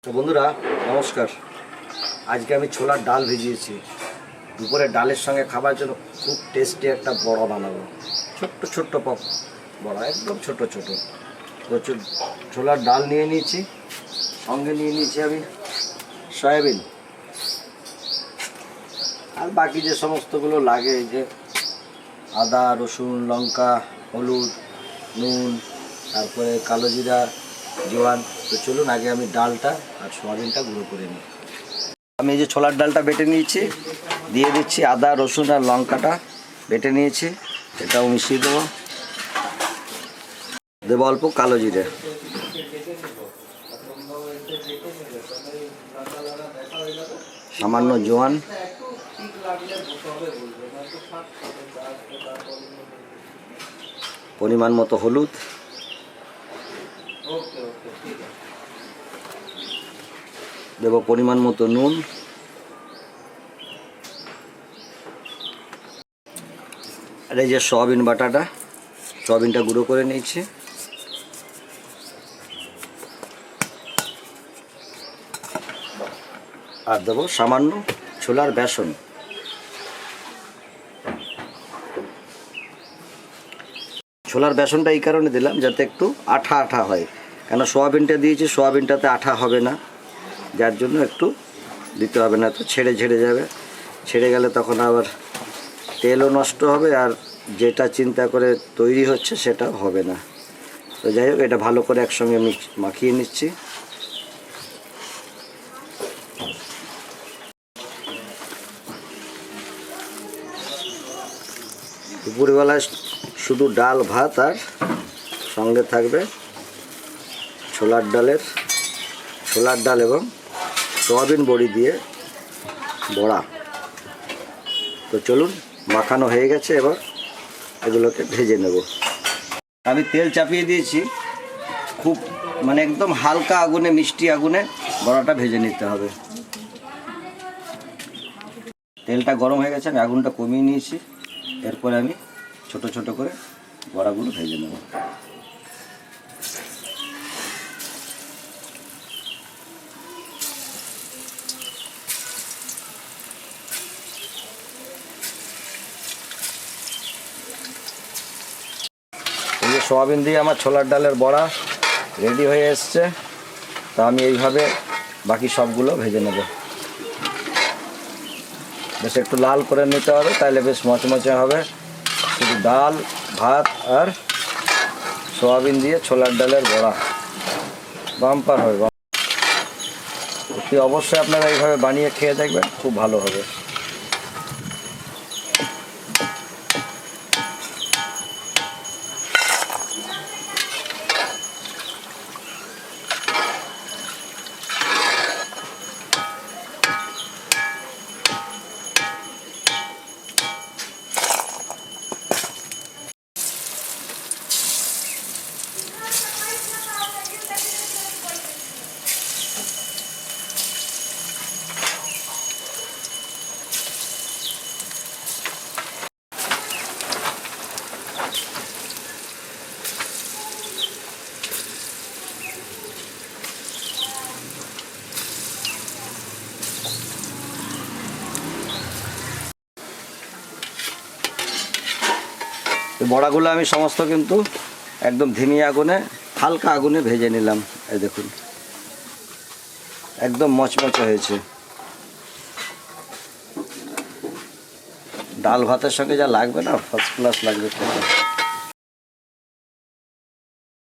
তো বন্ধুরা নমস্কার। আজকে আমি ছোলার ডাল ভিজিয়েছি। দুপুরে ডালের সঙ্গে খাবার জন্য খুব টেস্টি একটা বড়া বানাবো। ছোট্ট ছোট্ট বড়া, একদম ছোট ছোট। প্রচুর ছোলার ডাল নিয়ে নিয়েছি, সঙ্গে নিয়ে নিয়েছি আমি সয়াবিন, আর বাকি যে সমস্তগুলো লাগে, এই যে আদা, রসুন, লঙ্কা, হলুদ, নুন, তারপরে কালো জিরা, জোয়ান। তো চলুন আগে আমি ডালটা আর সয়াবিনটা গুঁড়ো করে নিই। আমি এই যে ছোলার ডালটা বেটে নিয়েছি, দিয়ে দিচ্ছি আদা, রসুন আর লঙ্কাটা বেটে নিয়েছি, এটাও মিশিয়ে দেবো। দেবো অল্প কালো জিরে, সামান্য জোয়ান, পরিমাণ মতো হলুদ, দেব পরিমাণ মতো নুন, আর এই যে সয়াবিন বাটাটা, সয়াবিনটা গুঁড়ো করে নিয়েছি, আর দেবো সামান্য ছোলার বেসন। ছোলার বেসনটা এই কারণে দিলাম যাতে একটু আঠা আঠা হয়, কেন সয়াবিনটা দিয়েছি, সয়াবিনটাতে আঠা হবে না, যার জন্য একটু দিতে হবে, না তো ছেড়ে ছেড়ে যাবে। ছেড়ে গেলে তখন আবার তেলও নষ্ট হবে, আর যেটা চিন্তা করে তৈরি হচ্ছে সেটা হবে না। তো যাই হোক, এটা ভালো করে একসঙ্গে মাখিয়ে নিচ্ছি। দুপুরবেলায় শুধু ডাল ভাত, আর সঙ্গে থাকবে ছোলার ডাল এবং সয়াবিন বড়ি দিয়ে বড়া। তো চলুন, মাখানো হয়ে গেছে, এবার এগুলোকে ভেজে নেব। আমি তেল চাপিয়ে দিয়েছি, খুব একদম হালকা আগুনে, মিষ্টি আগুনে বড়াটা ভেজে নিতে হবে। তেলটা গরম হয়ে গেছে, আমি আগুনটা কমিয়ে নিয়েছি। এরপরে আমি ছোট ছোট করে বড়াগুলো ভেজে নেব। এই যে সয়াবিন দিয়ে আমার ছোলার ডালের বড়া রেডি হয়ে এসছে। তো আমি এইভাবে বাকি সবগুলো ভেজে নেব। বেশ একটু লাল করে নিতে হবে, তাহলে বেশ মচমচে হবে। শুধু ডাল ভাত আর সয়াবিন দিয়ে ছোলার ডালের বড়া বাম্পার হবে। অবশ্যই আপনারা এইভাবে বানিয়ে খেয়ে দেখবেন, খুব ভালো হবে। বড়াগুলো আমি সমস্ত কিন্তু একদম ধিমি আগুনে, হালকা আগুনে ভেজে নিলাম। এই দেখুন, একদম মচমচে হয়েছে। ডাল ভাতের সঙ্গে যা লাগবে না, ফার্স্ট ক্লাস লাগবে।